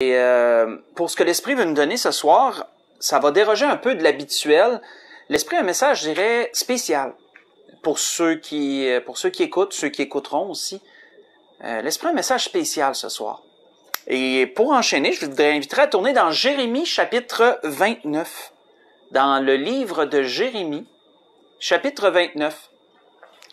Et pour ce que l'Esprit veut nous donner ce soir, ça va déroger un peu de l'habituel. L'Esprit a un message, je dirais, spécial pour ceux qui écoutent, ceux qui écouteront aussi. L'Esprit a un message spécial ce soir. Et pour enchaîner, je vous inviterai à tourner dans Jérémie chapitre 29. Dans le livre de Jérémie, chapitre 29.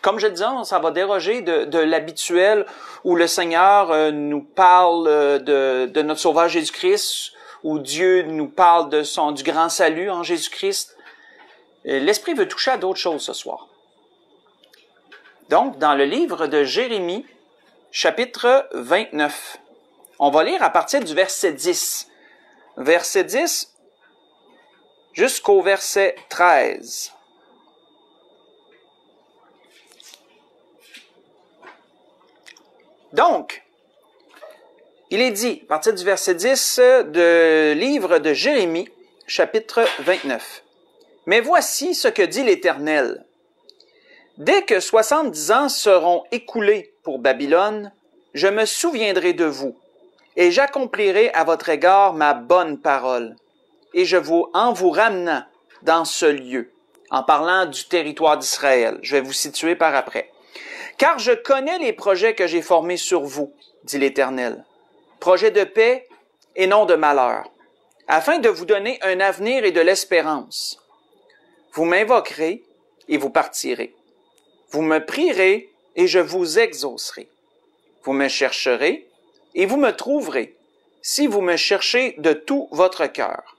Comme je le disais, ça va déroger de l'habituel où le Seigneur nous parle de notre Sauveur Jésus-Christ, où Dieu nous parle du grand salut en Jésus-Christ. L'Esprit veut toucher à d'autres choses ce soir. Donc, dans le livre de Jérémie, chapitre 29, on va lire à partir du verset 10. Verset 10 jusqu'au verset 13. Donc, il est dit, à partir du verset 10 de livre de Jérémie, chapitre 29. « Mais voici ce que dit l'Éternel. Dès que 70 ans seront écoulés pour Babylone, je me souviendrai de vous, et j'accomplirai à votre égard ma bonne parole, et en vous ramenant dans ce lieu, en parlant du territoire d'Israël. Je vais vous situer par après. Car je connais les projets que j'ai formés sur vous, dit l'Éternel, projets de paix et non de malheur, afin de vous donner un avenir et de l'espérance. Vous m'invoquerez et vous partirez. Vous me prierez et je vous exaucerai. Vous me chercherez et vous me trouverez, si vous me cherchez de tout votre cœur.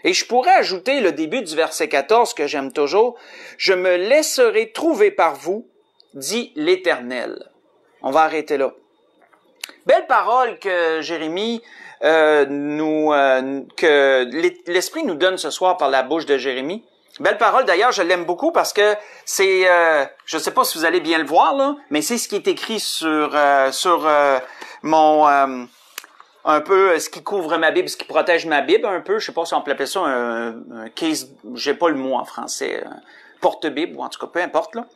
Et je pourrais ajouter le début du verset 14 que j'aime toujours. Je me laisserai trouver par vous, dit l'Éternel. On va arrêter là. Belle parole que Jérémie que l'Esprit nous donne ce soir par la bouche de Jérémie. Belle parole, d'ailleurs, je l'aime beaucoup parce que c'est, je ne sais pas si vous allez bien le voir, là, mais c'est ce qui est écrit sur mon, un peu ce qui couvre ma Bible, ce qui protège ma Bible un peu. Je sais pas si on peut appeler ça un case, j'ai pas le mot en français, porte-Bible, ou en tout cas, peu importe, là.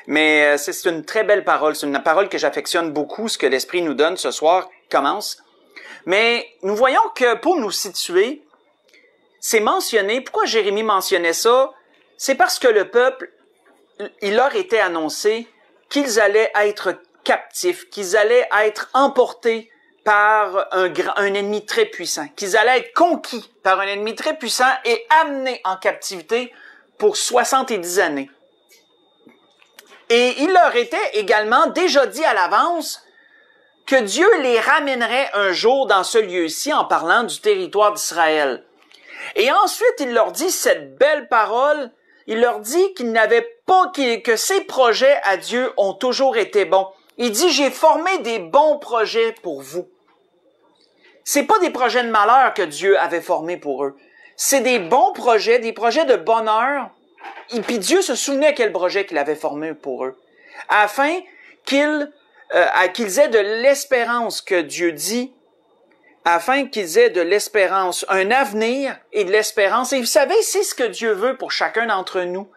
Mais c'est une très belle parole. C'est une parole que j'affectionne beaucoup. Ce que l'Esprit nous donne ce soir commence. Mais nous voyons que pour nous situer, c'est mentionné. Pourquoi Jérémie mentionnait ça? C'est parce que le peuple, il leur était annoncé qu'ils allaient être captifs, qu'ils allaient être emportés par un ennemi très puissant, qu'ils allaient être conquis par un ennemi très puissant et amenés en captivité pour 70 années. Et il leur était également déjà dit à l'avance que Dieu les ramènerait un jour dans ce lieu-ci en parlant du territoire d'Israël. Et ensuite, il leur dit cette belle parole, il leur dit qu'il n'avait pas, que ses projets à Dieu ont toujours été bons. Il dit, j'ai formé des bons projets pour vous. C'est pas des projets de malheur que Dieu avait formés pour eux. C'est des bons projets, des projets de bonheur. Et puis Dieu se souvenait quel projet qu'il avait formé pour eux. Afin qu'ils aient de l'espérance que Dieu dit, afin qu'ils aient de l'espérance, un avenir et de l'espérance. Et vous savez, c'est ce que Dieu veut pour chacun d'entre nous.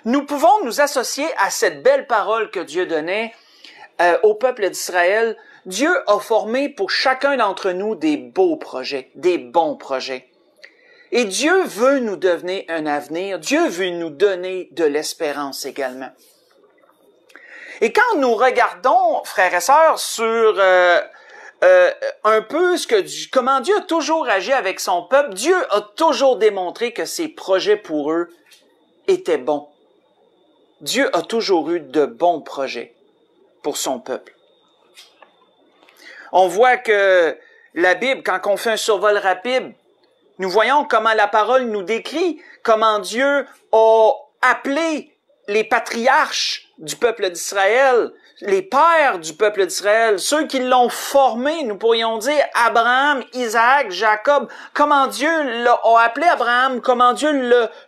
Nous pouvons nous associer à cette belle parole que Dieu donnait au peuple d'Israël. Dieu a formé pour chacun d'entre nous des beaux projets, des bons projets. Et Dieu veut nous donner un avenir. Dieu veut nous donner de l'espérance également. Et quand nous regardons, frères et sœurs, sur un peu comment Dieu a toujours agi avec son peuple, Dieu a toujours démontré que ses projets pour eux étaient bons. Dieu a toujours eu de bons projets pour son peuple. On voit que la Bible, quand on fait un survol rapide, nous voyons comment la parole nous décrit, comment Dieu a appelé les patriarches du peuple d'Israël, les pères du peuple d'Israël, ceux qui l'ont formé, nous pourrions dire Abraham, Isaac, Jacob, comment Dieu a appelé Abraham, comment Dieu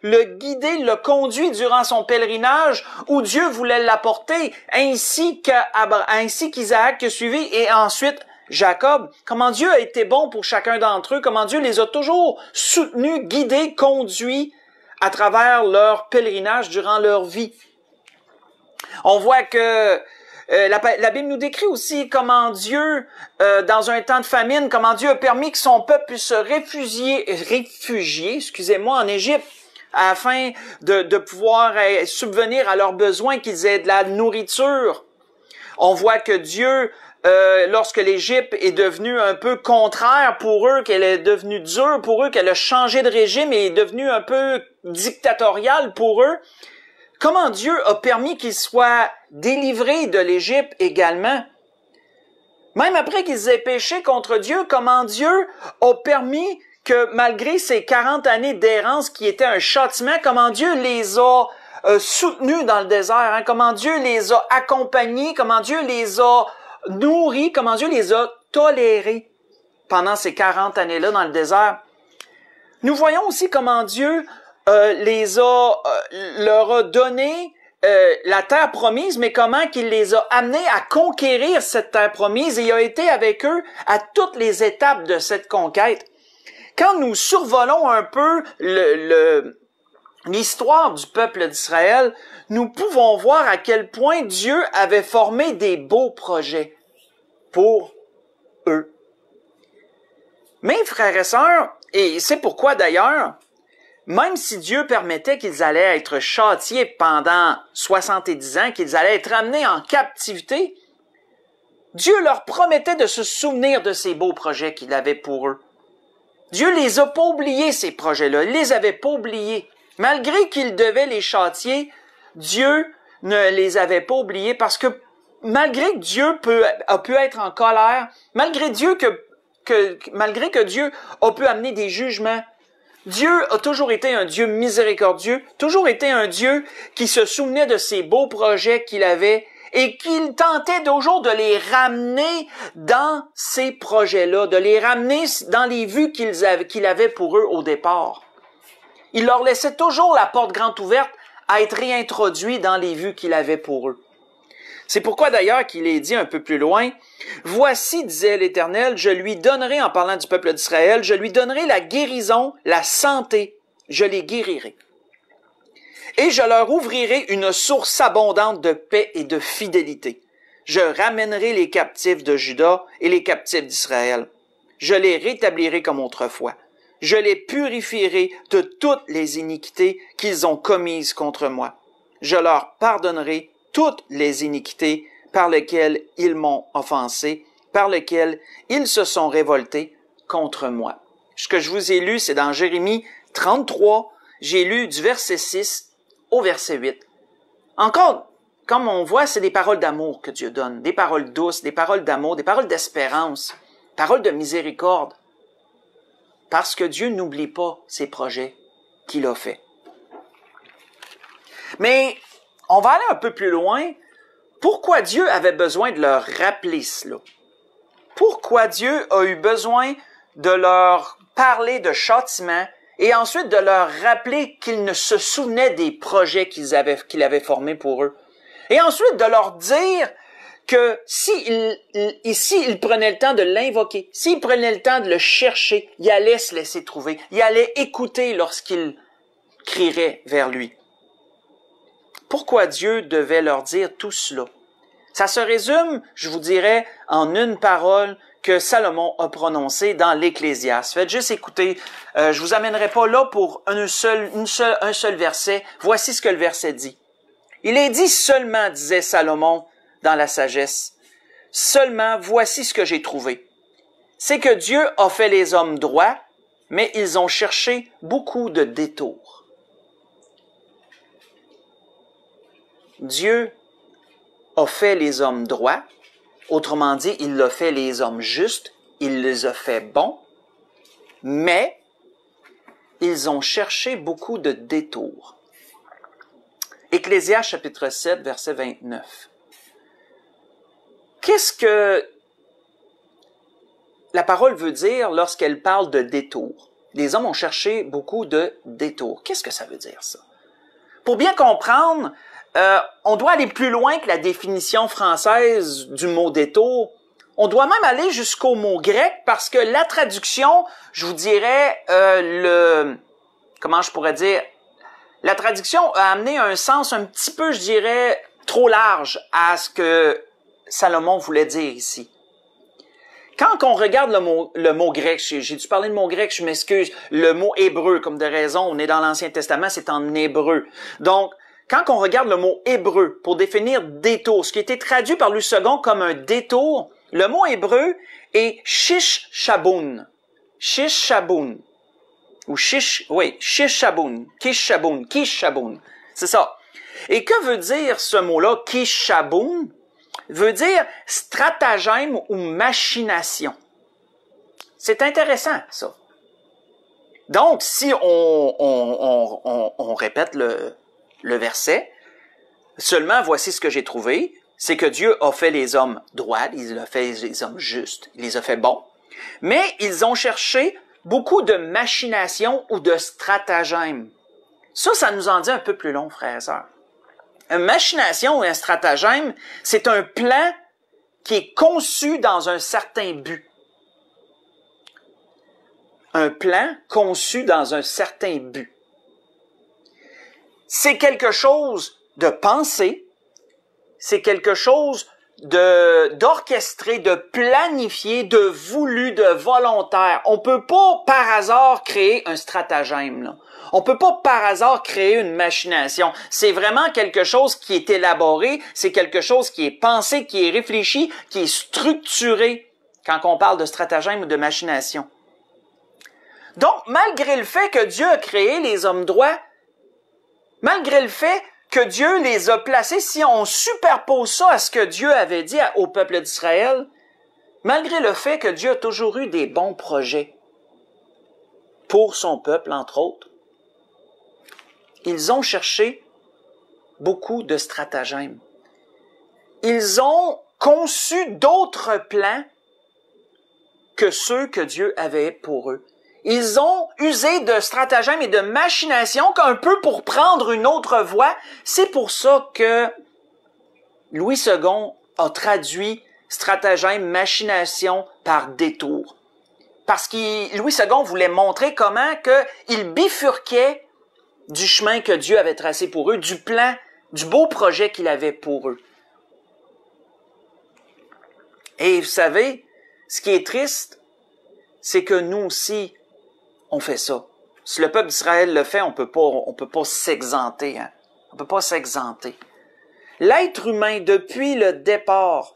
l'a guidé, l'a conduit durant son pèlerinage, où Dieu voulait l'apporter, ainsi qu'Isaac qui a suivi, et ensuite Jacob, comment Dieu a été bon pour chacun d'entre eux, comment Dieu les a toujours soutenus, guidés, conduits à travers leur pèlerinage durant leur vie. On voit que La Bible nous décrit aussi comment Dieu, dans un temps de famine, comment Dieu a permis que son peuple puisse se réfugier, excusez-moi, en Égypte, afin de pouvoir subvenir à leurs besoins, qu'ils aient de la nourriture. On voit que Dieu, lorsque l'Égypte est devenue un peu contraire pour eux, qu'elle est devenue dure pour eux, qu'elle a changé de régime et est devenue un peu dictatoriale pour eux, comment Dieu a permis qu'ils soient délivrés de l'Égypte également. Même après qu'ils aient péché contre Dieu, comment Dieu a permis que malgré ces 40 années d'errance qui étaient un châtiment, comment Dieu les a soutenus dans le désert, hein, comment Dieu les a accompagnés, comment Dieu les a nourris, comment Dieu les a tolérés pendant ces 40 années-là dans le désert. Nous voyons aussi comment Dieu leur a donné la terre promise, mais comment qu'il les a amenés à conquérir cette terre promise, et il a été avec eux à toutes les étapes de cette conquête. Quand nous survolons un peu l'histoire du peuple d'Israël, nous pouvons voir à quel point Dieu avait formé des beaux projets pour eux. Mais frères et sœurs, et c'est pourquoi d'ailleurs, même si Dieu permettait qu'ils allaient être châtiés pendant 70 ans, qu'ils allaient être amenés en captivité, Dieu leur promettait de se souvenir de ces beaux projets qu'il avait pour eux. Dieu les a pas oubliés, ces projets-là. Il les avait pas oubliés. Malgré qu'il devait les châtier, Dieu ne les avait pas oubliés parce que malgré que Dieu a pu être en colère, malgré que Dieu a pu amener des jugements, Dieu a toujours été un Dieu miséricordieux, toujours été un Dieu qui se souvenait de ces beaux projets qu'il avait et qu'il tentait toujours de les ramener dans ces projets-là, de les ramener dans les vues qu'il avait pour eux au départ. Il leur laissait toujours la porte grande ouverte à être réintroduits dans les vues qu'il avait pour eux. C'est pourquoi d'ailleurs qu'il est dit un peu plus loin, « Voici, disait l'Éternel, je lui donnerai, en parlant du peuple d'Israël, je lui donnerai la guérison, la santé, je les guérirai. Et je leur ouvrirai une source abondante de paix et de fidélité. Je ramènerai les captifs de Juda et les captifs d'Israël. Je les rétablirai comme autrefois. Je les purifierai de toutes les iniquités qu'ils ont commises contre moi. Je leur pardonnerai toutes les iniquités par lesquelles ils m'ont offensé, par lesquelles ils se sont révoltés contre moi. » Ce que je vous ai lu, c'est dans Jérémie 33, j'ai lu du verset 6 au verset 8. Encore, comme on voit, c'est des paroles d'amour que Dieu donne, des paroles douces, des paroles d'amour, des paroles d'espérance, paroles de miséricorde, parce que Dieu n'oublie pas ses projets qu'il a faits. Mais on va aller un peu plus loin. Pourquoi Dieu avait besoin de leur rappeler cela? Pourquoi Dieu a eu besoin de leur parler de châtiment et ensuite de leur rappeler qu'ils ne se souvenaient des projets qu'il avait formés pour eux? Et ensuite de leur dire que s'ils prenaient le temps de l'invoquer, s'ils prenaient le temps de le chercher, il allait se laisser trouver, il allait écouter lorsqu'ils crieraient vers lui. Pourquoi Dieu devait leur dire tout cela? Ça se résume, je vous dirais, en une parole que Salomon a prononcée dans l'Ecclésiaste. Faites juste écouter, je vous amènerai pas là pour un seul verset. Voici ce que le verset dit. Il est dit seulement, disait Salomon dans la sagesse, seulement voici ce que j'ai trouvé. C'est que Dieu a fait les hommes droits, mais ils ont cherché beaucoup de détours. Dieu a fait les hommes droits, autrement dit, il a fait les hommes justes, il les a fait bons, mais ils ont cherché beaucoup de détours. Ecclésiaste chapitre 7, verset 29. Qu'est-ce que la parole veut dire lorsqu'elle parle de détours? Les hommes ont cherché beaucoup de détours. Qu'est-ce que ça veut dire, ça? Pour bien comprendre, on doit aller plus loin que la définition française du mot détour. On doit même aller jusqu'au mot grec parce que la traduction, je vous dirais, comment je pourrais dire, la traduction a amené un sens un petit peu, je dirais, trop large à ce que Salomon voulait dire ici? Quand on regarde le mot grec, j'ai dû parler de mot grec, je m'excuse, le mot hébreu, comme de raison, on est dans l'Ancien Testament, c'est en hébreu. Donc, quand on regarde le mot hébreu pour définir détour, ce qui a été traduit par Louis II comme un détour, le mot hébreu est shish shaboun. Shish shaboun. Ou shish shaboun. Kish shaboun. Kish shaboun. C'est ça. Et que veut dire ce mot-là, kish shaboun? Veut dire stratagème ou machination. C'est intéressant, ça. Donc, si on répète le verset, seulement voici ce que j'ai trouvé, c'est que Dieu a fait les hommes droits, il a fait les hommes justes, il les a fait bons, mais ils ont cherché beaucoup de machination ou de stratagème. Ça nous en dit un peu plus long, frères et sœurs. Une machination ou un stratagème, c'est un plan qui est conçu dans un certain but. Un plan conçu dans un certain but. C'est quelque chose de pensé, c'est quelque chose d'orchestré, de planifié, de voulu, de volontaire. On peut pas par hasard créer un stratagème, là. On peut pas par hasard créer une machination. C'est vraiment quelque chose qui est élaboré, c'est quelque chose qui est pensé, qui est réfléchi, qui est structuré quand on parle de stratagème ou de machination. Donc, malgré le fait que Dieu a créé les hommes droits, malgré le fait que Dieu les a placés, si on superpose ça à ce que Dieu avait dit au peuple d'Israël, malgré le fait que Dieu a toujours eu des bons projets pour son peuple, entre autres, ils ont cherché beaucoup de stratagèmes. Ils ont conçu d'autres plans que ceux que Dieu avait pour eux. Ils ont usé de stratagèmes et de machinations un peu pour prendre une autre voie. C'est pour ça que Louis II a traduit stratagème, machination par détour. Parce que Louis II voulait montrer comment il bifurquait du chemin que Dieu avait tracé pour eux, du plan, du beau projet qu'il avait pour eux. Et vous savez, ce qui est triste, c'est que nous aussi, on fait ça. Si le peuple d'Israël le fait, on peut pas s'exenter, hein. On peut pas s'exenter. L'être humain, depuis le départ,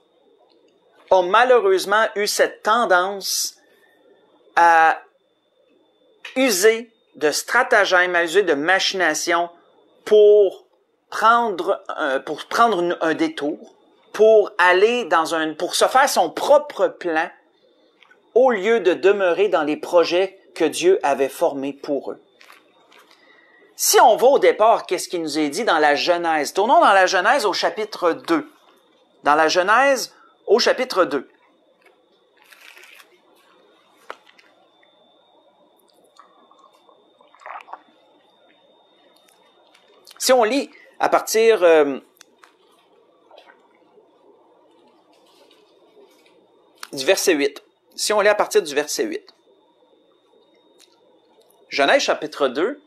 a malheureusement eu cette tendance à user de stratagèmes, à user de machinations pour prendre un détour, pour aller pour se faire son propre plan, au lieu de demeurer dans les projets que Dieu avait formés pour eux. Si on va au départ, qu'est-ce qu'il nous est dit dans la Genèse? Tournons dans la Genèse au chapitre 2. Dans la Genèse au chapitre 2. Si on lit à partir du verset 8. Si on lit à partir du verset 8. Genèse chapitre 2,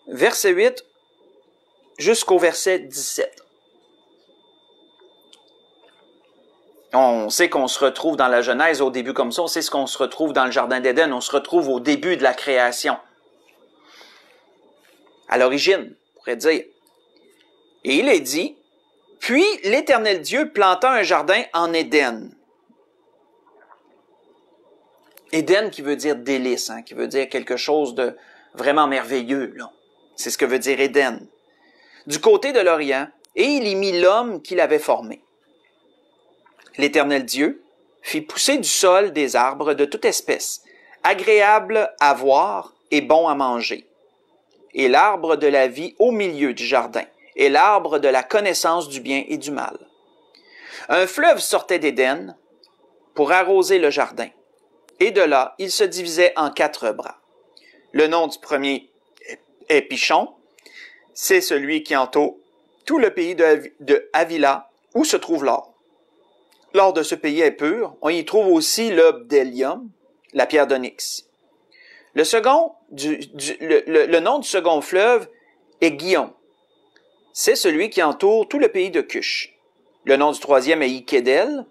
verset 8 jusqu'au verset 17. On sait qu'on se retrouve dans la Genèse au début comme ça, on sait ce qu'on se retrouve dans le Jardin d'Éden, on se retrouve au début de la création. À l'origine, on pourrait dire. Et il est dit, « Puis l'Éternel Dieu planta un jardin en Éden. » Éden qui veut dire délice, hein, qui veut dire quelque chose de vraiment merveilleux, là. C'est ce que veut dire Éden. Du côté de l'Orient, et il y mit l'homme qu'il avait formé. L'Éternel Dieu fit pousser du sol des arbres de toute espèce, agréables à voir et bons à manger. Et l'arbre de la vie au milieu du jardin, et l'arbre de la connaissance du bien et du mal. Un fleuve sortait d'Éden pour arroser le jardin. Et de là, il se divisait en 4 bras. Le nom du premier est Pichon. C'est celui qui entoure tout le pays de Havila, où se trouve l'or. L'or de ce pays est pur. On y trouve aussi le bdellium, la pierre d'onyx. Le nom du second fleuve est Guillon. C'est celui qui entoure tout le pays de Cush. Le nom du troisième est Ikédel.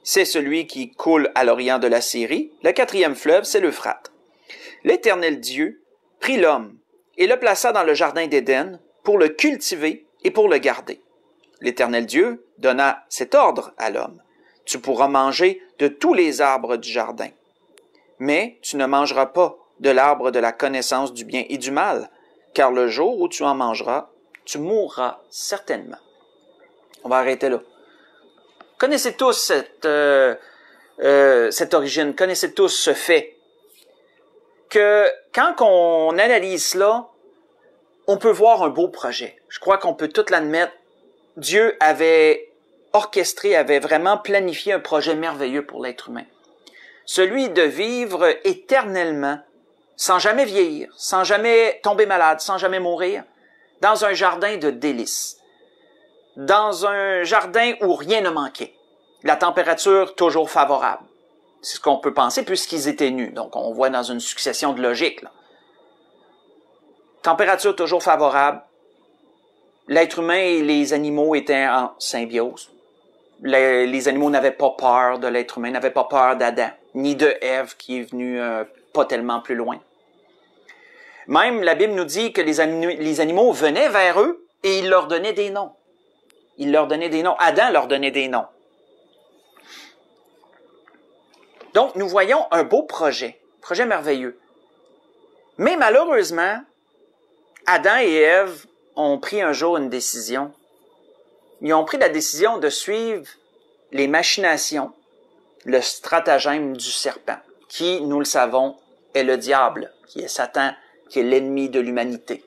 C'est celui qui coule à l'orient de la Syrie. Le quatrième fleuve, c'est l'Euphrate. L'Éternel Dieu prit l'homme et le plaça dans le jardin d'Éden pour le cultiver et pour le garder. L'Éternel Dieu donna cet ordre à l'homme. Tu pourras manger de tous les arbres du jardin, mais tu ne mangeras pas de l'arbre de la connaissance du bien et du mal, car le jour où tu en mangeras, tu mourras certainement. On va arrêter là. Connaissez tous cette origine, connaissez tous ce fait, que quand on analyse cela, on peut voir un beau projet. Je crois qu'on peut tout l'admettre. Dieu avait orchestré, avait vraiment planifié un projet merveilleux pour l'être humain. Celui de vivre éternellement, sans jamais vieillir, sans jamais tomber malade, sans jamais mourir, dans un jardin de délices, dans un jardin où rien ne manquait, la température toujours favorable. C'est ce qu'on peut penser puisqu'ils étaient nus. Donc, on voit dans une succession de logiques, là. Température toujours favorable. L'être humain et les animaux étaient en symbiose. Les animaux n'avaient pas peur de l'être humain, n'avaient pas peur d'Adam, ni de Ève qui est venue pas tellement plus loin. Même la Bible nous dit que les animaux venaient vers eux et ils leur donnaient des noms. Il leur donnait des noms. Adam leur donnait des noms. Donc, nous voyons un beau projet merveilleux. Mais malheureusement, Adam et Ève ont pris un jour une décision. Ils ont pris la décision de suivre les machinations, le stratagème du serpent, qui, nous le savons, est le diable, qui est Satan, qui est l'ennemi de l'humanité.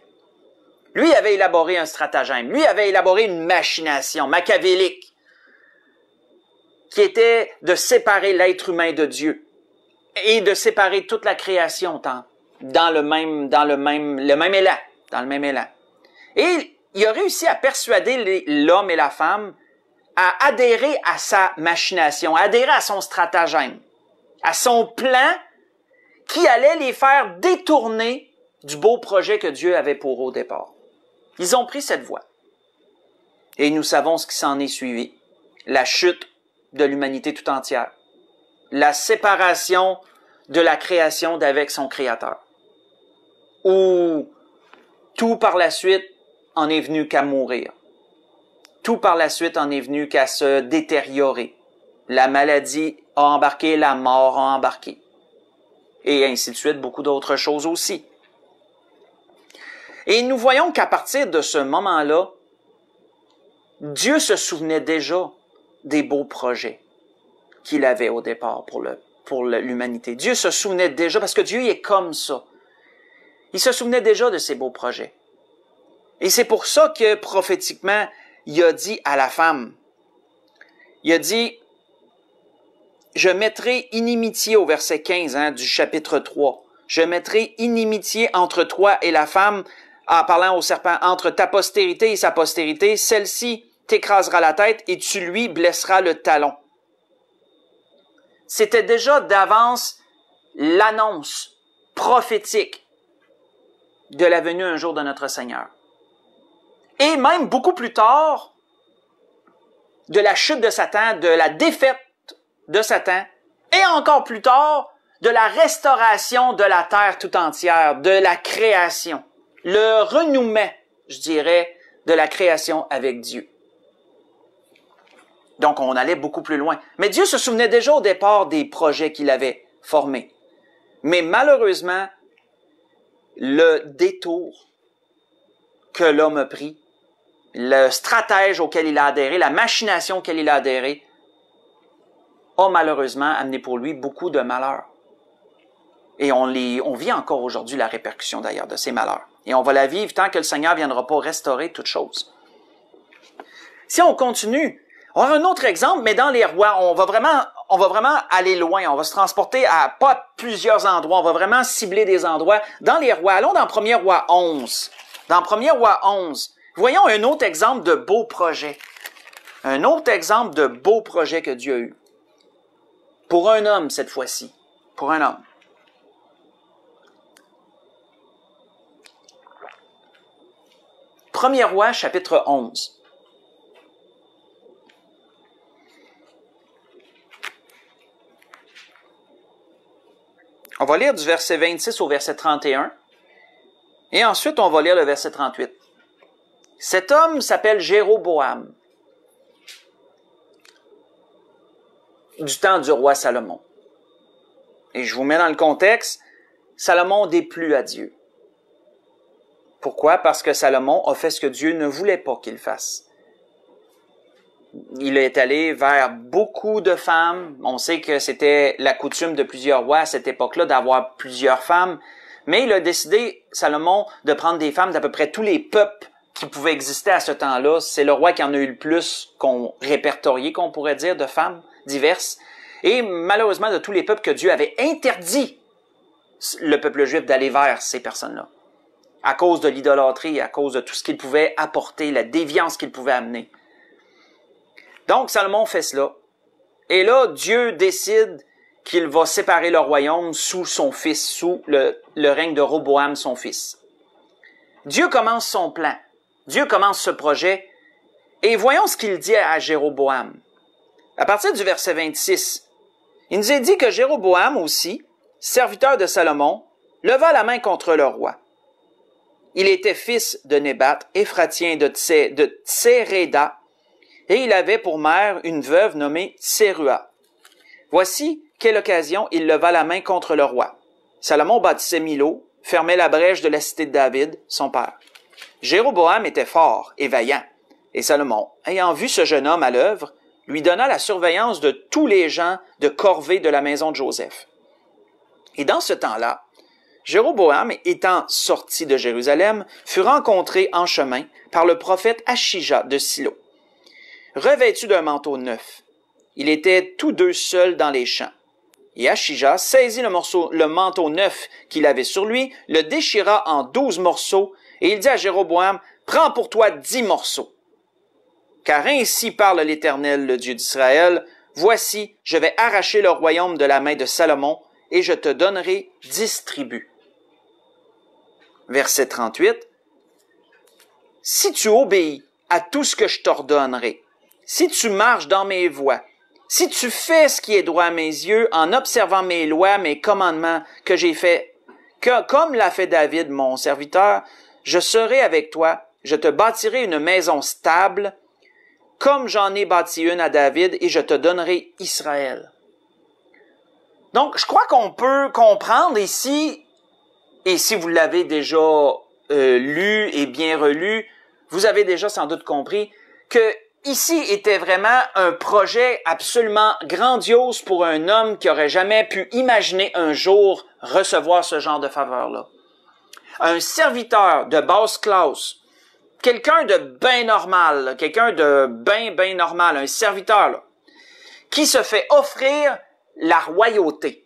Lui avait élaboré un stratagème, lui avait élaboré une machination machiavélique, qui était de séparer l'être humain de Dieu et de séparer toute la création dans le même élan. Et il a réussi à persuader l'homme et la femme à adhérer à sa machination, à adhérer à son stratagème, à son plan qui allait les faire détourner du beau projet que Dieu avait pour eux au départ. Ils ont pris cette voie. Et nous savons ce qui s'en est suivi. La chute de l'humanité tout entière. La séparation de la création d'avec son Créateur. Où tout par la suite en est venu qu'à mourir. Tout par la suite en est venu qu'à se détériorer. La maladie a embarqué, la mort a embarqué. Et ainsi de suite, beaucoup d'autres choses aussi. Et nous voyons qu'à partir de ce moment-là, Dieu se souvenait déjà des beaux projets qu'il avait au départ pour l'humanité. Dieu se souvenait déjà, parce que Dieu est comme ça. Il se souvenait déjà de ses beaux projets. Et c'est pour ça que prophétiquement, il a dit à la femme, il a dit, je mettrai inimitié au verset 15 du chapitre 3. Je mettrai inimitié entre toi et la femme, en parlant au serpent, entre ta postérité et sa postérité, celle-ci t'écrasera la tête et tu lui blesseras le talon. C'était déjà d'avance l'annonce prophétique de la venue un jour de notre Seigneur. Et même beaucoup plus tard, de la chute de Satan, de la défaite de Satan, et encore plus tard, de la restauration de la terre tout entière, de la création. Le renouement, je dirais, de la création avec Dieu. Donc, on allait beaucoup plus loin. Mais Dieu se souvenait déjà au départ des projets qu'il avait formés. Mais malheureusement, le détour que l'homme a pris, le stratège auquel il a adhéré, la machination auquel il a adhéré, a malheureusement amené pour lui beaucoup de malheurs. Et on vit encore aujourd'hui la répercussion d'ailleurs de ces malheurs. Et on va la vivre tant que le Seigneur ne viendra pas restaurer toutes choses. Si on continue, on a un autre exemple, mais dans les rois, on va vraiment aller loin. On va se transporter à pas plusieurs endroits. On va vraiment cibler des endroits. Dans les rois, allons dans 1er roi 11. Dans 1er roi 11, voyons un autre exemple de beau projet. Un autre exemple de beau projet que Dieu a eu. Pour un homme, cette fois-ci. Pour un homme. Premier roi, chapitre 11. va lire du verset 26 au verset 31. Et ensuite, on va lire le verset 38. Cet homme s'appelle Jéroboam, du temps du roi Salomon. Et je vous mets dans le contexte, Salomon déplut à Dieu. Pourquoi? Parce que Salomon a fait ce que Dieu ne voulait pas qu'il fasse. Il est allé vers beaucoup de femmes. On sait que c'était la coutume de plusieurs rois à cette époque-là d'avoir plusieurs femmes. Mais il a décidé, Salomon, de prendre des femmes d'à peu près tous les peuples qui pouvaient exister à ce temps-là. C'est le roi qui en a eu le plus qu'on répertorié, qu'on pourrait dire, de femmes diverses. Et malheureusement, de tous les peuples que Dieu avait interdit le peuple juif d'aller vers ces personnes-là. À cause de l'idolâtrie, à cause de tout ce qu'il pouvait apporter, la déviance qu'il pouvait amener. Donc, Salomon fait cela. Et là, Dieu décide qu'il va séparer le royaume sous son fils, sous le règne de Roboam, son fils. Dieu commence son plan. Dieu commence ce projet. Et voyons ce qu'il dit à Jéroboam. À partir du verset 26, il nous est dit que Jéroboam aussi, serviteur de Salomon, leva la main contre le roi. Il était fils de Nébat, Éphratien de Tséréda, et il avait pour mère une veuve nommée Tsérua. Voici quelle occasion il leva la main contre le roi. Salomon bâtissait Milo, fermait la brèche de la cité de David, son père. Jéroboam était fort et vaillant, et Salomon, ayant vu ce jeune homme à l'œuvre, lui donna la surveillance de tous les gens de corvée de la maison de Joseph. Et dans ce temps-là, Jéroboam, étant sorti de Jérusalem, fut rencontré en chemin par le prophète Achija de Silo. Revêtu d'un manteau neuf, il était tous deux seuls dans les champs. Et Achija saisit le manteau neuf qu'il avait sur lui, le déchira en 12 morceaux, et il dit à Jéroboam, « Prends pour toi 10 morceaux. Car ainsi parle l'Éternel, le Dieu d'Israël, voici, je vais arracher le royaume de la main de Salomon, et je te donnerai 10 tribus. » Verset 38. « Si tu obéis à tout ce que je t'ordonnerai, si tu marches dans mes voies, si tu fais ce qui est droit à mes yeux, en observant mes lois, mes commandements que j'ai faits, comme l'a fait David, mon serviteur, je serai avec toi, je te bâtirai une maison stable, comme j'en ai bâti une à David, et je te donnerai Israël. » Donc, je crois qu'on peut comprendre ici, et si vous l'avez déjà lu et bien relu, vous avez déjà sans doute compris que ici était vraiment un projet absolument grandiose pour un homme qui aurait jamais pu imaginer un jour recevoir ce genre de faveur-là. Un serviteur de basse classe, quelqu'un de bien normal, quelqu'un de bien normal, un serviteur là, qui se fait offrir la royauté.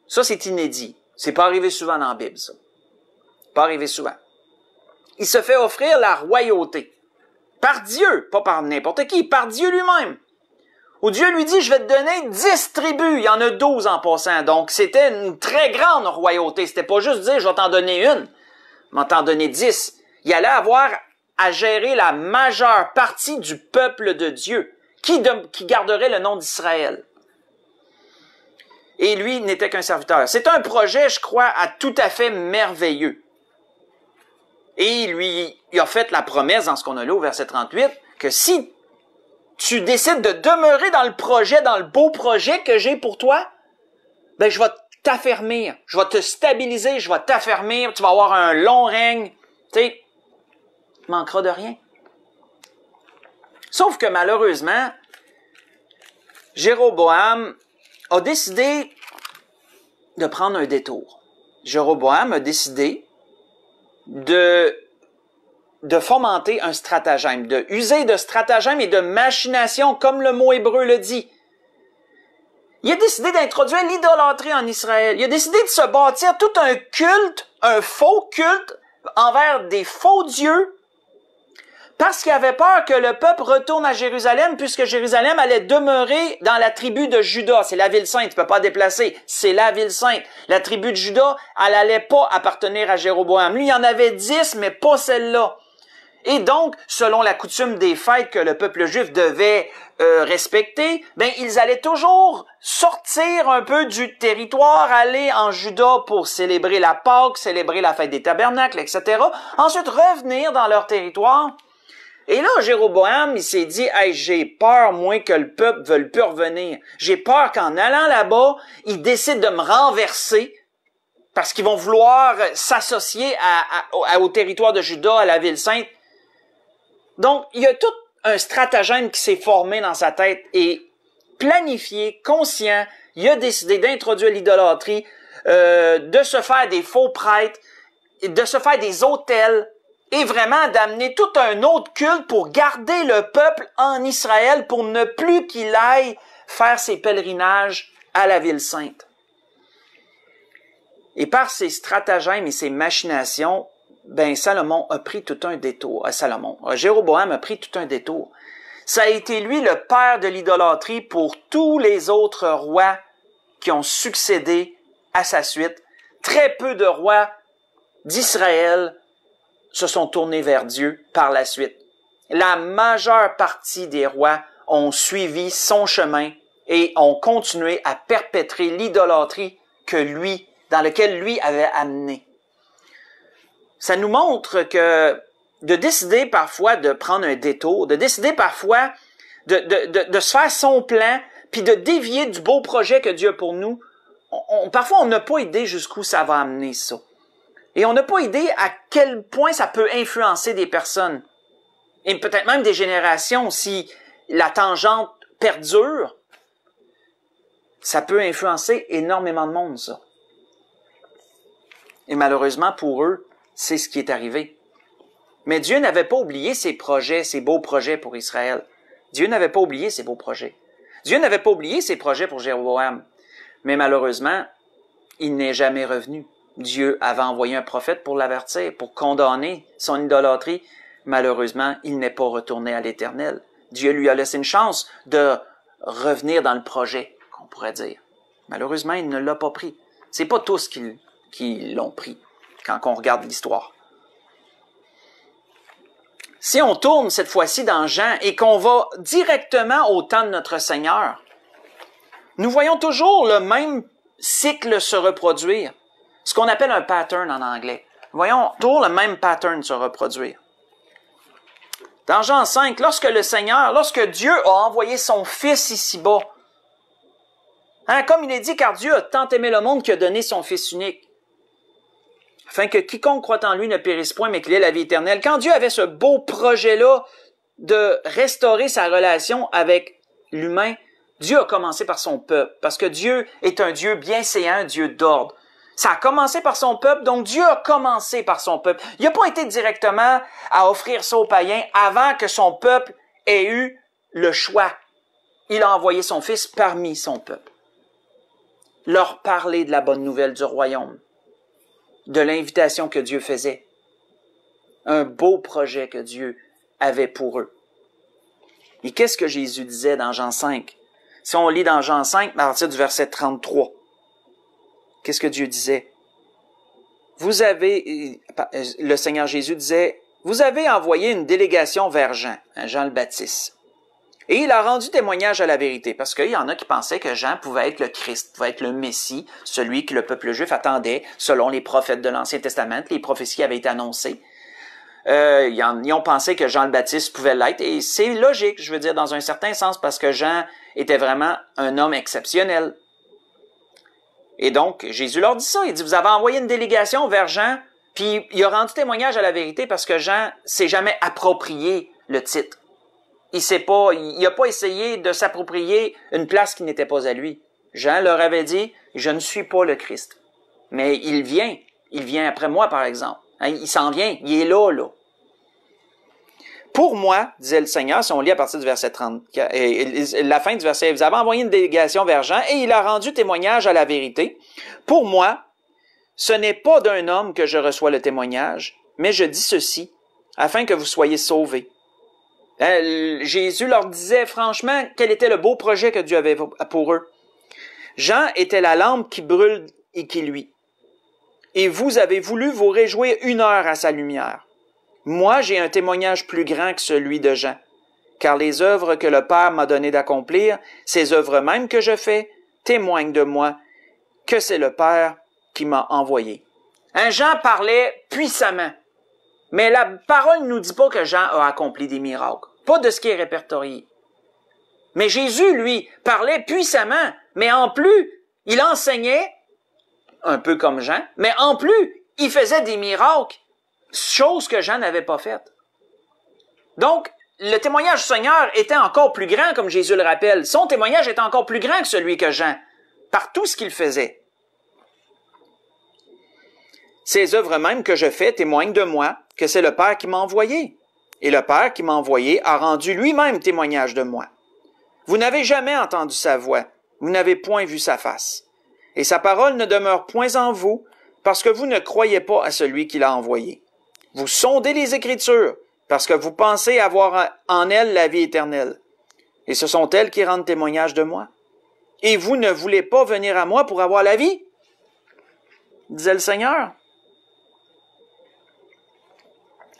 Ça, c'est inédit. C'est pas arrivé souvent dans la Bible, ça. Pas arrivé souvent. Il se fait offrir la royauté. Par Dieu, pas par n'importe qui, par Dieu lui-même. Où Dieu lui dit, je vais te donner 10 tribus. Il y en a 12 en passant. Donc, c'était une très grande royauté. C'était pas juste dire, je vais t'en donner une. Je vais t'en donner 10. Il allait avoir à gérer la majeure partie du peuple de Dieu, qui garderait le nom d'Israël. Et lui n'était qu'un serviteur. C'est un projet, je crois, tout à fait merveilleux. Et il a fait la promesse dans ce qu'on a lu au verset 38, que si tu décides de demeurer dans le projet, dans le beau projet que j'ai pour toi, ben je vais t'affermir, je vais te stabiliser, je vais t'affermir, tu vas avoir un long règne, tu sais, tu manqueras de rien. Sauf que malheureusement, Jéroboam a décidé de prendre un détour. Jéroboam a décidé de fomenter un stratagème, de user de stratagème et de machination, comme le mot hébreu le dit. Il a décidé d'introduire l'idolâtrie en Israël. Il a décidé de se bâtir tout un culte, un faux culte, envers des faux dieux, parce qu'il avait peur que le peuple retourne à Jérusalem, puisque Jérusalem allait demeurer dans la tribu de Juda. C'est la ville sainte, tu ne peux pas déplacer. C'est la ville sainte. La tribu de Juda, elle allait pas appartenir à Jéroboam. Lui, il y en avait 10, mais pas celle-là. Et donc, selon la coutume des fêtes que le peuple juif devait respectés, ben ils allaient toujours sortir un peu du territoire, aller en Juda pour célébrer la Pâque, célébrer la fête des tabernacles, etc. Ensuite revenir dans leur territoire. Et là, Jéroboam, il s'est dit, hey, j'ai peur, moi, que le peuple veuille plus revenir. J'ai peur qu'en allant là-bas, ils décident de me renverser parce qu'ils vont vouloir s'associer au territoire de Juda, à la ville sainte. Donc, il y a tout un stratagème qui s'est formé dans sa tête et planifié, conscient, il a décidé d'introduire l'idolâtrie, de se faire des faux prêtres, de se faire des autels et vraiment d'amener tout un autre culte pour garder le peuple en Israël pour ne plus qu'il aille faire ses pèlerinages à la ville sainte. Et par ses stratagèmes et ses machinations, ben Salomon a pris tout un détour. Jéroboam a pris tout un détour. Ça a été lui le père de l'idolâtrie pour tous les autres rois qui ont succédé à sa suite. Très peu de rois d'Israël se sont tournés vers Dieu par la suite. La majeure partie des rois ont suivi son chemin et ont continué à perpétrer l'idolâtrie dans lequel lui avait amené. Ça nous montre que de décider parfois de prendre un détour, de décider parfois de se faire son plan, puis de dévier du beau projet que Dieu a pour nous, parfois on n'a pas idée jusqu'où ça va amener ça. Et on n'a pas idée à quel point ça peut influencer des personnes. Et peut-être même des générations, si la tangente perdure, ça peut influencer énormément de monde, ça. Et malheureusement pour eux, c'est ce qui est arrivé. Mais Dieu n'avait pas oublié ses projets, ses beaux projets pour Israël. Dieu n'avait pas oublié ses beaux projets. Dieu n'avait pas oublié ses projets pour Jéroboam. Mais malheureusement, il n'est jamais revenu. Dieu avait envoyé un prophète pour l'avertir, pour condamner son idolâtrie. Malheureusement, il n'est pas retourné à l'Éternel. Dieu lui a laissé une chance de revenir dans le projet, qu'on pourrait dire. Malheureusement, il ne l'a pas pris. C'est pas tous qui l'ont pris, quand on regarde l'histoire. Si on tourne cette fois-ci dans Jean et qu'on va directement au temps de notre Seigneur, nous voyons toujours le même cycle se reproduire. Ce qu'on appelle un pattern en anglais. Nous voyons toujours le même pattern se reproduire. Dans Jean 5, lorsque Dieu a envoyé son Fils ici-bas, comme il est dit, car Dieu a tant aimé le monde qu'il a donné son Fils unique, afin que quiconque croit en lui ne périsse point, mais qu'il ait la vie éternelle. Quand Dieu avait ce beau projet-là de restaurer sa relation avec l'humain, Dieu a commencé par son peuple, parce que Dieu est un Dieu bienséant, un Dieu d'ordre. Ça a commencé par son peuple, donc Dieu a commencé par son peuple. Il n'a pas été directement à offrir ça aux païens avant que son peuple ait eu le choix. Il a envoyé son Fils parmi son peuple. Leur parler de la bonne nouvelle du royaume, de l'invitation que Dieu faisait. Un beau projet que Dieu avait pour eux. Et qu'est-ce que Jésus disait dans Jean 5? Si on lit dans Jean 5, à partir du verset 33, qu'est-ce que Dieu disait? Le Seigneur Jésus disait, vous avez envoyé une délégation vers Jean, Jean le Baptiste. Et il a rendu témoignage à la vérité, parce qu'il y en a qui pensaient que Jean pouvait être le Christ, pouvait être le Messie, celui que le peuple juif attendait, selon les prophètes de l'Ancien Testament, les prophéties avaient été annoncées. Ils ont pensé que Jean le Baptiste pouvait l'être, et c'est logique, je veux dire, dans un certain sens, parce que Jean était vraiment un homme exceptionnel. Et donc, Jésus leur dit ça, il dit, vous avez envoyé une délégation vers Jean, puis il a rendu témoignage à la vérité, parce que Jean s'est jamais approprié le titre. Il n'a pas essayé de s'approprier une place qui n'était pas à lui. Jean leur avait dit, je ne suis pas le Christ. Mais il vient après moi, par exemple. Il s'en vient, il est là. Pour moi, disait le Seigneur, si on lit à partir du verset 30, la fin du verset, vous avez envoyé une délégation vers Jean et il a rendu témoignage à la vérité. Pour moi, ce n'est pas d'un homme que je reçois le témoignage, mais je dis ceci, afin que vous soyez sauvés. Jésus leur disait franchement quel était le beau projet que Dieu avait pour eux. Jean était la lampe qui brûle et qui luit. Et vous avez voulu vous réjouir 1 heure à sa lumière. Moi, j'ai un témoignage plus grand que celui de Jean. car les œuvres que le Père m'a donné d'accomplir, ces œuvres mêmes que je fais, témoignent de moi que c'est le Père qui m'a envoyé. Un Jean parlait puissamment, mais la parole ne nous dit pas que Jean a accompli des miracles, pas de ce qui est répertorié. Mais Jésus, lui, parlait puissamment, mais en plus, il enseignait, un peu comme Jean, mais en plus, il faisait des miracles, chose que Jean n'avait pas faites. Donc, le témoignage du Seigneur était encore plus grand, comme Jésus le rappelle. Son témoignage était encore plus grand que celui que Jean, par tout ce qu'il faisait. Ces œuvres mêmes que je fais témoignent de moi, que c'est le Père qui m'a envoyé. Et le Père qui m'a envoyé a rendu lui-même témoignage de moi. Vous n'avez jamais entendu sa voix, vous n'avez point vu sa face. Et sa parole ne demeure point en vous, parce que vous ne croyez pas à celui qui l'a envoyé. Vous sondez les Écritures, parce que vous pensez avoir en elles la vie éternelle. Et ce sont elles qui rendent témoignage de moi. Et vous ne voulez pas venir à moi pour avoir la vie? Disait le Seigneur.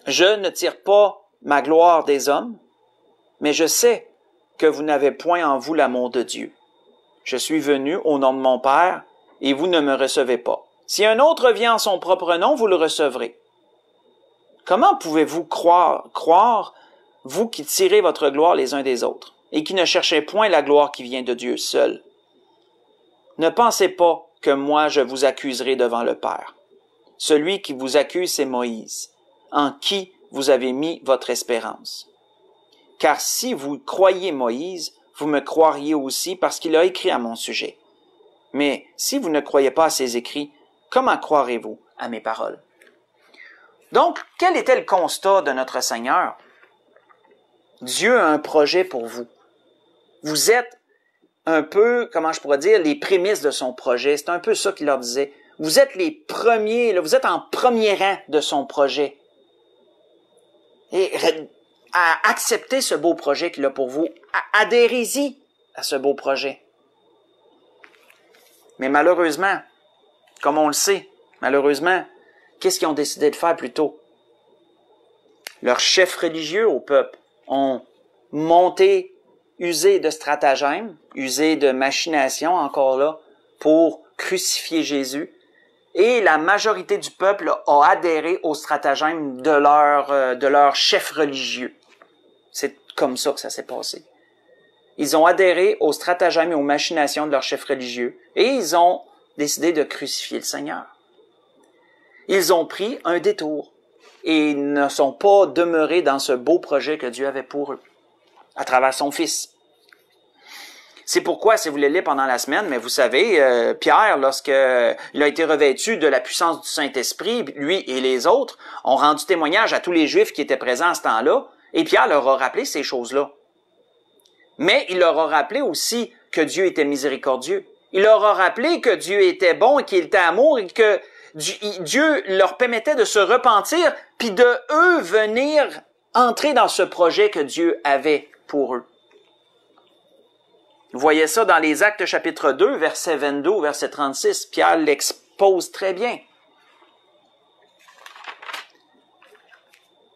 Je ne tire pas ma gloire des hommes, mais je sais que vous n'avez point en vous l'amour de Dieu. Je suis venu au nom de mon Père, et vous ne me recevez pas. Si un autre vient en son propre nom, vous le recevrez. Comment pouvez-vous croire, vous qui tirez votre gloire les uns des autres, et qui ne cherchez point la gloire qui vient de Dieu seul? Ne pensez pas que moi je vous accuserai devant le Père. Celui qui vous accuse, c'est Moïse, en qui vous avez mis votre espérance. Car si vous croyez Moïse, vous me croiriez aussi parce qu'il a écrit à mon sujet. Mais si vous ne croyez pas à ses écrits, comment croirez-vous à mes paroles? Donc, quel était le constat de notre Seigneur? Dieu a un projet pour vous. Vous êtes un peu, comment je pourrais dire, les prémices de son projet. C'est un peu ça qu'il leur disait. Vous êtes les premiers, là, vous êtes en premier rang de son projet. Et à accepter ce beau projet qu'il a pour vous. Adhérez-y à ce beau projet. Mais malheureusement, comme on le sait, malheureusement, qu'est-ce qu'ils ont décidé de faire plus tôt? Leurs chefs religieux au peuple ont usé de stratagèmes, usé de machinations encore là, pour crucifier Jésus. Et la majorité du peuple a adhéré au stratagème de leur chef religieux. C'est comme ça que ça s'est passé. Ils ont adhéré au stratagème et aux machinations de leur chef religieux et ils ont décidé de crucifier le Seigneur. Ils ont pris un détour et ils ne sont pas demeurés dans ce beau projet que Dieu avait pour eux, à travers son Fils. C'est pourquoi, si vous le lisez pendant la semaine, mais vous savez, Pierre, lorsqu'il a été revêtu de la puissance du Saint-Esprit, lui et les autres, ont rendu témoignage à tous les Juifs qui étaient présents à ce temps-là, et Pierre leur a rappelé ces choses-là. Mais il leur a rappelé aussi que Dieu était miséricordieux. Il leur a rappelé que Dieu était bon et qu'il était amour et que Dieu leur permettait de se repentir puis de eux venir entrer dans ce projet que Dieu avait pour eux. Vous voyez ça dans les Actes chapitre 2, verset 22 au verset 36. Pierre l'expose très bien.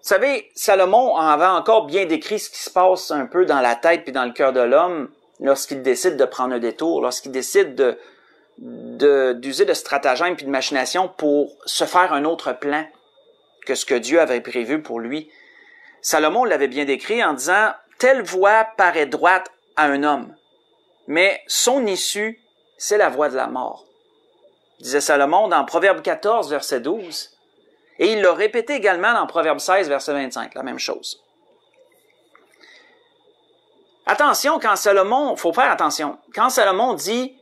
Vous savez, Salomon avait encore bien décrit ce qui se passe un peu dans la tête puis dans le cœur de l'homme lorsqu'il décide de prendre un détour, lorsqu'il décide d'user de stratagèmes puis de machinations pour se faire un autre plan que ce que Dieu avait prévu pour lui. Salomon l'avait bien décrit en disant « Telle voie paraît droite à un homme, mais son issue, c'est la voie de la mort. » Disait Salomon dans Proverbe 14, verset 12. Et il l'a répété également dans Proverbe 16, verset 25, la même chose. Attention, faut faire attention. Quand Salomon dit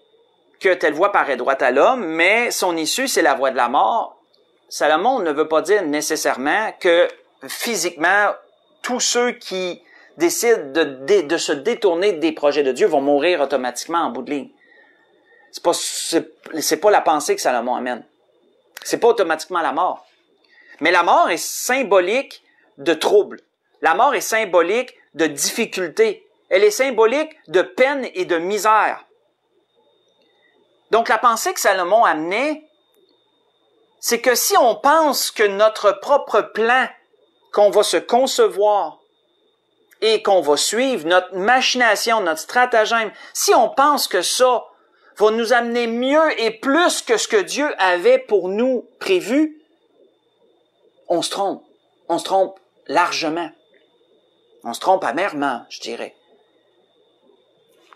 que telle voie paraît droite à l'homme, mais son issue, c'est la voie de la mort, Salomon ne veut pas dire nécessairement que physiquement, tous ceux qui décident de se détourner des projets de Dieu vont mourir automatiquement en bout de ligne. C'est pas la pensée que Salomon amène. C'est pas automatiquement la mort. Mais la mort est symbolique de trouble. La mort est symbolique de difficulté. Elle est symbolique de peine et de misère. Donc la pensée que Salomon amenait, c'est que si on pense que notre propre plan qu'on va se concevoir et qu'on va suivre, notre machination, notre stratagème, si on pense que ça va nous amener mieux et plus que ce que Dieu avait pour nous prévu, on se trompe. On se trompe largement. On se trompe amèrement, je dirais.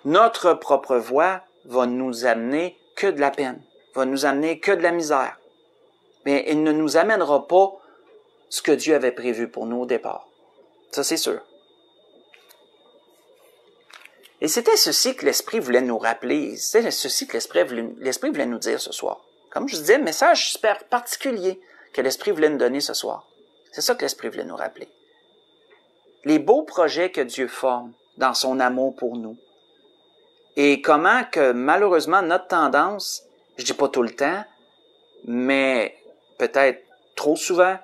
Notre propre voie va nous amener que de la peine, va nous amener que de la misère. Mais il ne nous amènera pas ce que Dieu avait prévu pour nous au départ. Ça, c'est sûr. Et c'était ceci que l'Esprit voulait nous rappeler. C'était ceci que l'Esprit voulait nous dire ce soir. Comme je disais, message super particulier que l'Esprit voulait nous donner ce soir. C'est ça que l'Esprit voulait nous rappeler. Les beaux projets que Dieu forme dans son amour pour nous. Et comment que, malheureusement, notre tendance, je dis pas tout le temps, mais peut-être trop souvent,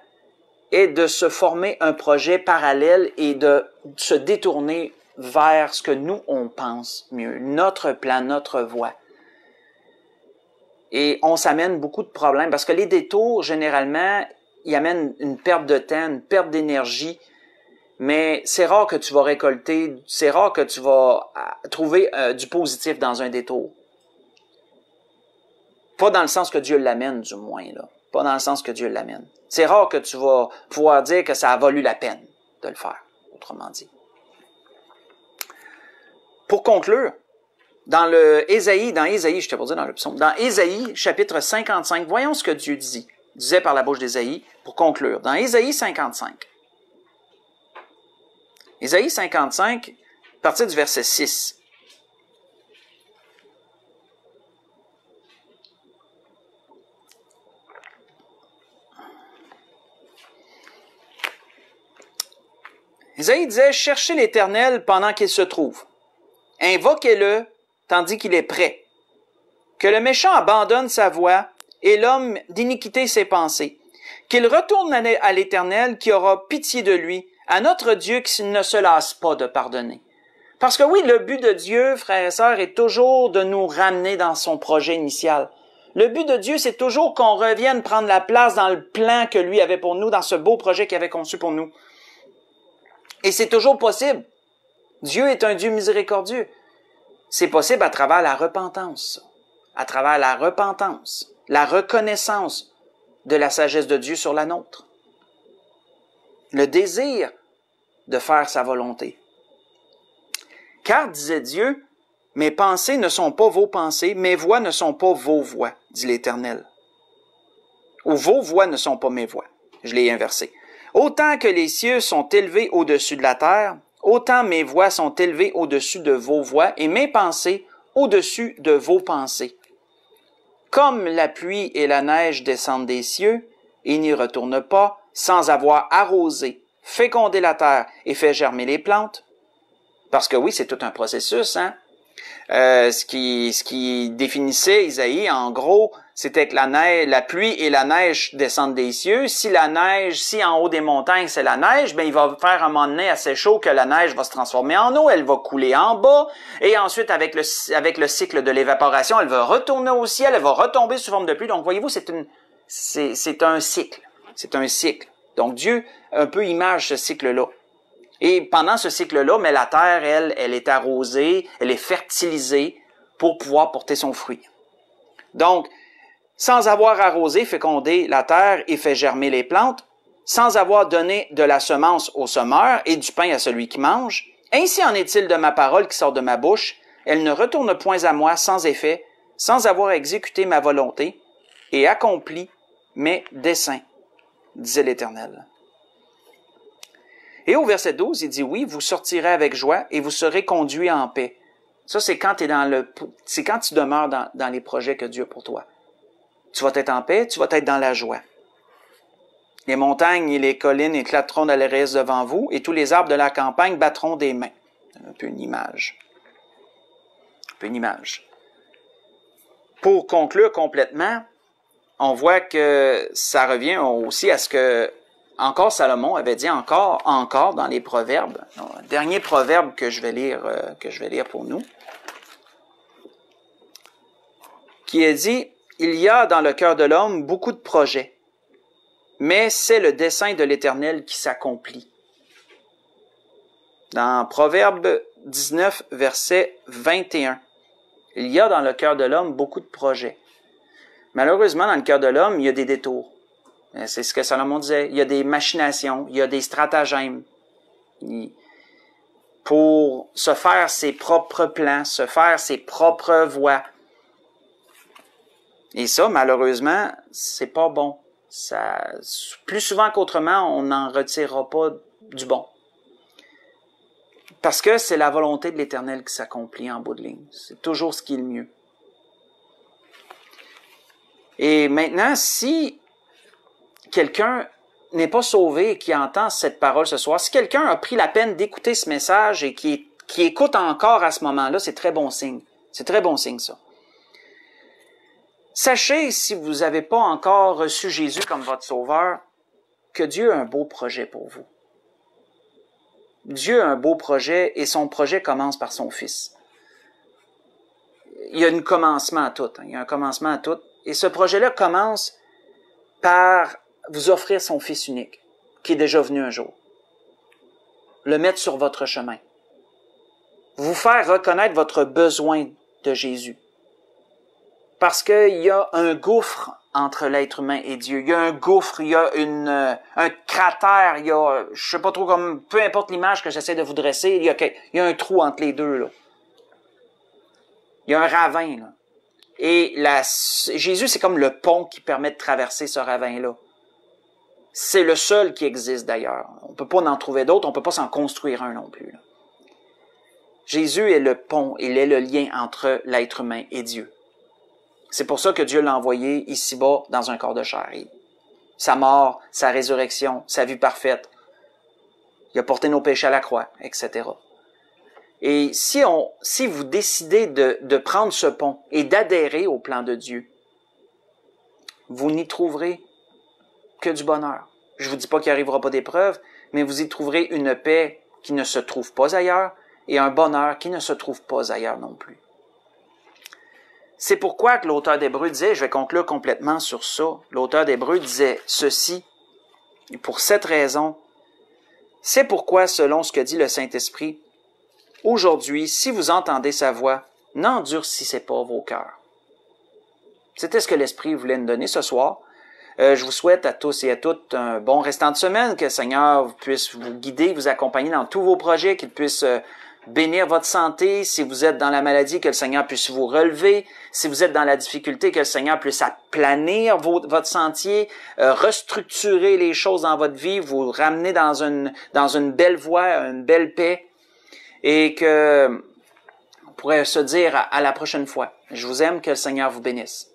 est de se former un projet parallèle et de se détourner vers ce que nous, on pense mieux, notre plan, notre voie. Et on s'amène beaucoup de problèmes parce que les détours, généralement, ils amènent une perte de temps, une perte d'énergie, mais c'est rare que tu vas récolter, c'est rare que tu vas trouver du positif dans un détour. Pas dans le sens que Dieu l'amène, du moins, là. Pas dans le sens que Dieu l'amène. C'est rare que tu vas pouvoir dire que ça a valu la peine de le faire, autrement dit. Pour conclure, dans Ésaïe, je t'ai pas dit dans le psaume, dans Ésaïe, chapitre 55, voyons ce que Dieu disait par la bouche d'Ésaïe, pour conclure. Dans Ésaïe 55. Ésaïe 55, à partir du verset 6. Ésaïe disait, « Cherchez l'Éternel pendant qu'il se trouve. Invoquez-le tandis qu'il est prêt. Que le méchant abandonne sa voie et l'homme d'iniquité ses pensées. Qu'il retourne à l'Éternel qui aura pitié de lui, à notre Dieu qui ne se lasse pas de pardonner. » Parce que oui, le but de Dieu, frères et sœurs, est toujours de nous ramener dans son projet initial. Le but de Dieu, c'est toujours qu'on revienne prendre la place dans le plan que lui avait pour nous, dans ce beau projet qu'il avait conçu pour nous. Et c'est toujours possible. Dieu est un Dieu miséricordieux. C'est possible à travers la repentance. À travers la repentance, la reconnaissance de la sagesse de Dieu sur la nôtre. Le désir de faire sa volonté. Car, disait Dieu, mes pensées ne sont pas vos pensées, mes voies ne sont pas vos voies, dit l'Éternel. Ou vos voies ne sont pas mes voies. Je l'ai inversé. Autant que les cieux sont élevés au-dessus de la terre, autant mes voies sont élevées au-dessus de vos voies et mes pensées au-dessus de vos pensées. Comme la pluie et la neige descendent des cieux et n'y retournent pas sans avoir arrosé, fécondé la terre et fait germer les plantes. Parce que oui, c'est tout un processus, hein. Ce qui définissait Isaïe, en gros, c'était que la pluie et la neige descendent des cieux. Si en haut des montagnes, c'est la neige, ben il va faire un moment donné assez chaud que la neige va se transformer en eau, elle va couler en bas, et ensuite, avec le cycle de l'évaporation, elle va retourner au ciel, elle va retomber sous forme de pluie. Donc, voyez-vous, c'est un cycle. C'est un cycle. Donc, Dieu, un peu image ce cycle-là. Et pendant ce cycle-là, mais la terre, elle est arrosée, elle est fertilisée pour pouvoir porter son fruit. Donc, sans avoir arrosé, fécondé la terre et fait germer les plantes, sans avoir donné de la semence au semeur et du pain à celui qui mange, ainsi en est-il de ma parole qui sort de ma bouche, elle ne retourne point à moi sans effet, sans avoir exécuté ma volonté et accompli mes desseins, disait l'Éternel. Et au verset 12, il dit, oui, vous sortirez avec joie et vous serez conduits en paix. Ça, c'est quand c'est quand tu demeures dans les projets que Dieu a pour toi. Tu vas être en paix, tu vas être dans la joie. Les montagnes et les collines éclateront d'allégresse devant vous et tous les arbres de la campagne battront des mains. C'est un peu une image. Pour conclure complètement, on voit que ça revient aussi à ce que encore Salomon avait dit encore dans les proverbes. Un dernier proverbe que je vais lire pour nous. Qui a dit, il y a dans le cœur de l'homme beaucoup de projets, mais c'est le dessein de l'Éternel qui s'accomplit. Dans Proverbe 19, verset 21. Il y a dans le cœur de l'homme beaucoup de projets. Malheureusement, dans le cœur de l'homme, il y a des détours. C'est ce que Salomon disait. Il y a des machinations, il y a des stratagèmes. Pour se faire ses propres plans, se faire ses propres voies. Et ça, malheureusement, c'est pas bon. Ça, plus souvent qu'autrement, on n'en retirera pas du bon. Parce que c'est la volonté de l'Éternel qui s'accomplit en bout de ligne. C'est toujours ce qui est le mieux. Et maintenant, si quelqu'un n'est pas sauvé et qui entend cette parole ce soir, si quelqu'un a pris la peine d'écouter ce message et qui écoute encore à ce moment-là, c'est très bon signe. C'est très bon signe, ça. Sachez, si vous n'avez pas encore reçu Jésus comme votre sauveur, que Dieu a un beau projet pour vous. Dieu a un beau projet et son projet commence par son Fils. Il y a un commencement à tout. Il y a un commencement à tout. Et ce projet-là commence par vous offrir son Fils unique, qui est déjà venu un jour. Le mettre sur votre chemin. Vous faire reconnaître votre besoin de Jésus. Parce qu'il y a un gouffre entre l'être humain et Dieu. Il y a un gouffre, il y a un cratère, il y a, je sais pas trop comme, peu importe l'image que j'essaie de vous dresser, il y a un trou entre les deux, là. Il y a un ravin, là. Et Jésus, c'est comme le pont qui permet de traverser ce ravin-là. C'est le seul qui existe d'ailleurs. On peut pas en trouver d'autres, on peut pas s'en construire un non plus, là. Jésus est le pont, il est le lien entre l'être humain et Dieu. C'est pour ça que Dieu l'a envoyé ici-bas dans un corps de chair. Sa mort, sa résurrection, sa vie parfaite. Il a porté nos péchés à la croix, etc. Et si vous décidez de prendre ce pont et d'adhérer au plan de Dieu, vous n'y trouverez que du bonheur. Je vous dis pas qu'il n'y arrivera pas d'épreuves, mais vous y trouverez une paix qui ne se trouve pas ailleurs et un bonheur qui ne se trouve pas ailleurs non plus. C'est pourquoi que l'auteur d'Hébreux disait, je vais conclure complètement sur ça, l'auteur d'Hébreux disait ceci, et pour cette raison, c'est pourquoi, selon ce que dit le Saint-Esprit, aujourd'hui, si vous entendez sa voix, n'endurcissez pas vos cœurs. C'était ce que l'Esprit voulait nous donner ce soir. Je vous souhaite à tous et à toutes un bon restant de semaine, que le Seigneur puisse vous guider, vous accompagner dans tous vos projets, qu'il puisse bénir votre santé. Si vous êtes dans la maladie, que le Seigneur puisse vous relever. Si vous êtes dans la difficulté, que le Seigneur puisse aplanir votre sentier, restructurer les choses dans votre vie, vous ramener dans une belle voie, une belle paix, et que on pourrait se dire à la prochaine fois. Je vous aime, que le Seigneur vous bénisse.